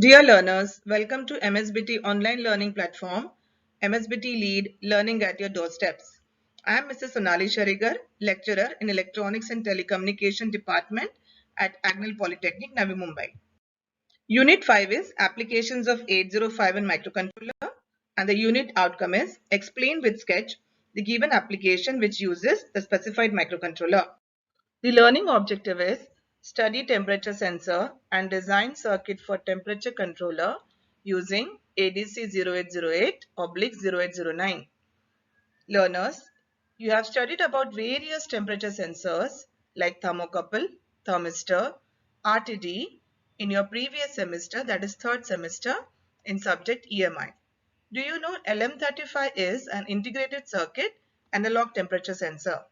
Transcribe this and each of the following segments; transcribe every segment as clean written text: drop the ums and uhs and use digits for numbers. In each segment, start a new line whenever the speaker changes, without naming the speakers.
Dear learners, welcome to MSBT online learning platform, MSBT Lead Learning at Your Doorsteps. I am Mrs. Sonali Sharigar, lecturer in Electronics and Telecommunication Department at Agnel Polytechnic, Navi Mumbai. Unit 5 is Applications of 8051 Microcontroller and the unit outcome is Explain with Sketch the given application which uses the specified microcontroller. The learning objective is study temperature sensor and design circuit for temperature controller using ADC 0808/0809. Learners, you have studied about various temperature sensors like thermocouple, thermistor, RTD in your previous semester, that is third semester, in subject EMI. Do you know LM35 is an integrated circuit analog temperature sensor?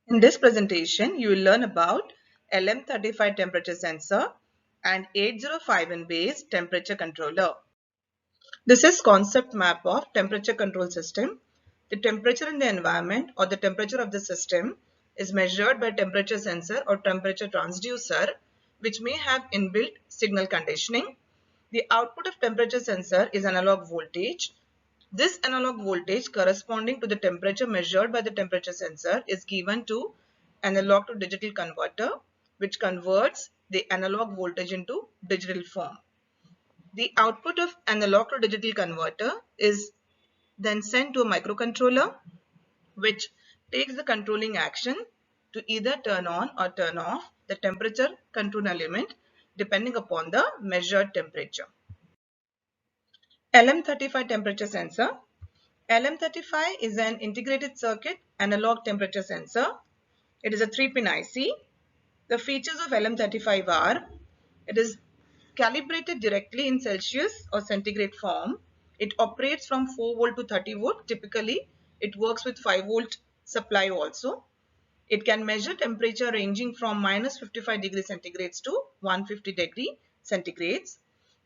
In this presentation, you will learn about LM35 temperature sensor and 8051 based temperature controller. This is concept map of temperature control system. The temperature in the environment or the temperature of the system is measured by temperature sensor or temperature transducer, which may have inbuilt signal conditioning. The output of temperature sensor is analog voltage. This analog voltage corresponding to the temperature measured by the temperature sensor is given to analog to digital converter, which converts the analog voltage into digital form. The output of analog to digital converter is then sent to a microcontroller, which takes the controlling action to either turn on or turn off the temperature control element depending upon the measured temperature. LM35 temperature sensor. LM35 is an integrated circuit analog temperature sensor. It is a 3-pin IC. The features of LM35 are: it is calibrated directly in Celsius or centigrade form. It operates from 4 volt to 30 volt. Typically, it works with 5 volt supply also. It can measure temperature ranging from minus 55 degrees centigrades to 150 degree centigrades.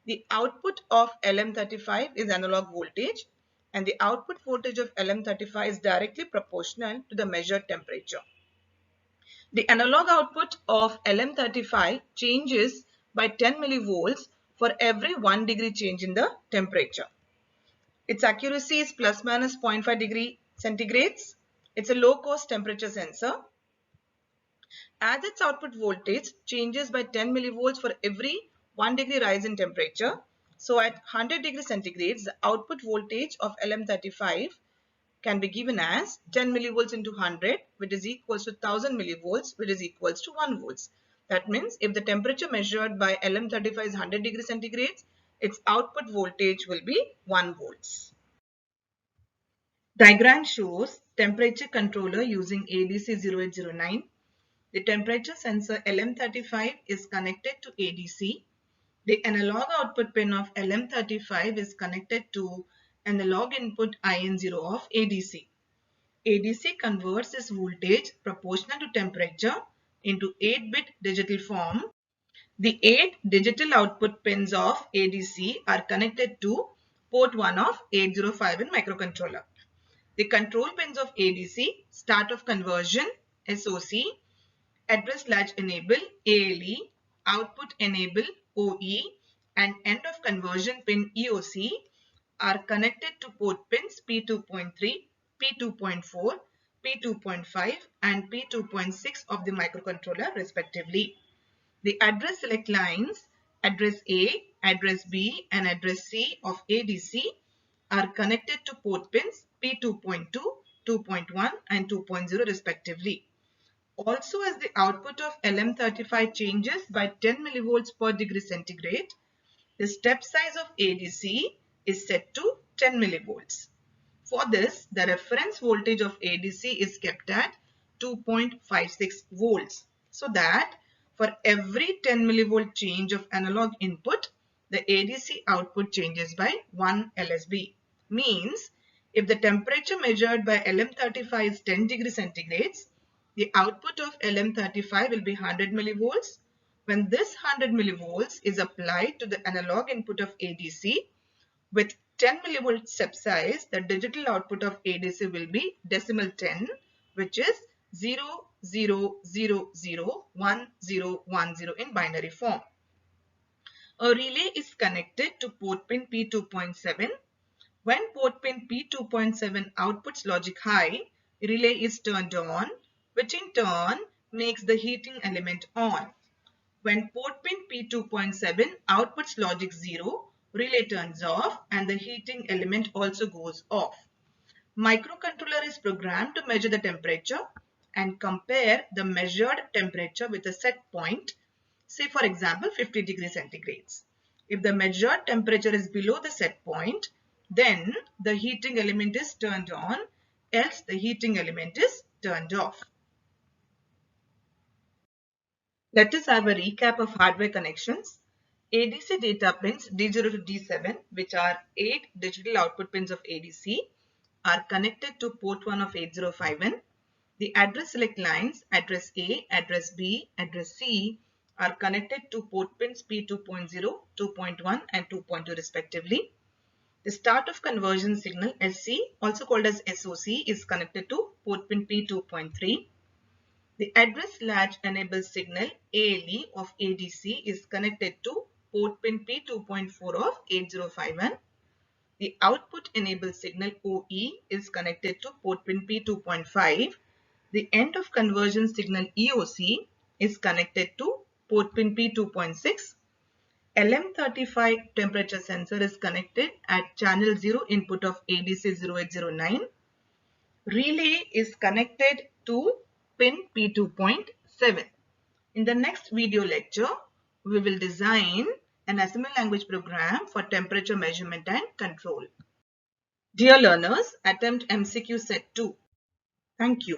The output of LM35 is analog voltage and the output voltage of LM35 is directly proportional to the measured temperature. The analog output of LM35 changes by 10 millivolts for every 1 degree change in the temperature. Its accuracy is plus minus 0.5 degree centigrades. It's a low cost temperature sensor. As its output voltage changes by 10 millivolts for every 1 degree rise in temperature, so at 100 degrees centigrades, the output voltage of LM35 can be given as 10 millivolts into 100, which is equals to 1000 millivolts, which is equals to 1 volts. That means if the temperature measured by LM35 is 100 degrees centigrades, its output voltage will be 1 volts. Diagram shows temperature controller using ADC 0809. The temperature sensor LM35 is connected to ADC. The analog output pin of LM35 is connected to analog input IN0 of ADC. ADC converts this voltage proportional to temperature into 8-bit digital form. The 8 digital output pins of ADC are connected to port 1 of 8051 microcontroller. The control pins of ADC, start of conversion, SOC, address latch enable, ALE, output enable, OE, and end of conversion pin, EOC, are connected to port pins P2.3, P2.4, P2.5, and P2.6 of the microcontroller respectively. The address select lines, address A, address B, and address C of ADC are connected to port pins P2.2, 2.1, and 2.0 respectively. Also, as the output of LM35 changes by 10 millivolts per degree centigrade, the step size of ADC is set to 10 millivolts. For this, the reference voltage of ADC is kept at 2.56 volts, so that for every 10 millivolt change of analog input, the ADC output changes by 1 LSB. Means, if the temperature measured by LM35 is 10 degrees centigrades, the output of LM35 will be 100 millivolts. When this 100 millivolts is applied to the analog input of ADC, with 10 millivolt step size, the digital output of ADC will be decimal 10, which is 00001010 in binary form. A relay is connected to port pin P2.7. When port pin P2.7 outputs logic high, relay is turned on, which in turn makes the heating element on. When port pin P2.7 outputs logic 0, relay turns off and the heating element also goes off. Microcontroller is programmed to measure the temperature and compare the measured temperature with a set point, say for example 50 degrees centigrades. If the measured temperature is below the set point, then the heating element is turned on, else the heating element is turned off. Let us have a recap of hardware connections. ADC data pins D0 to D7, which are 8 digital output pins of ADC, are connected to port 1 of 8051. The address select lines, address A, address B, address C, are connected to port pins P2.0, 2.1 and 2.2 respectively. The start of conversion signal SC, also called as SOC, is connected to port pin P2.3. The address latch enables signal ALE of ADC is connected to port pin P2.4 of 8051. The output enables signal OE is connected to port pin P2.5. The end of conversion signal EOC is connected to port pin P2.6. LM35 temperature sensor is connected at channel 0 input of ADC 0809. Relay is connected to pin P2.7. In the next video lecture, we will design an assembly language program for temperature measurement and control. Dear learners, attempt MCQ set 2. Thank you.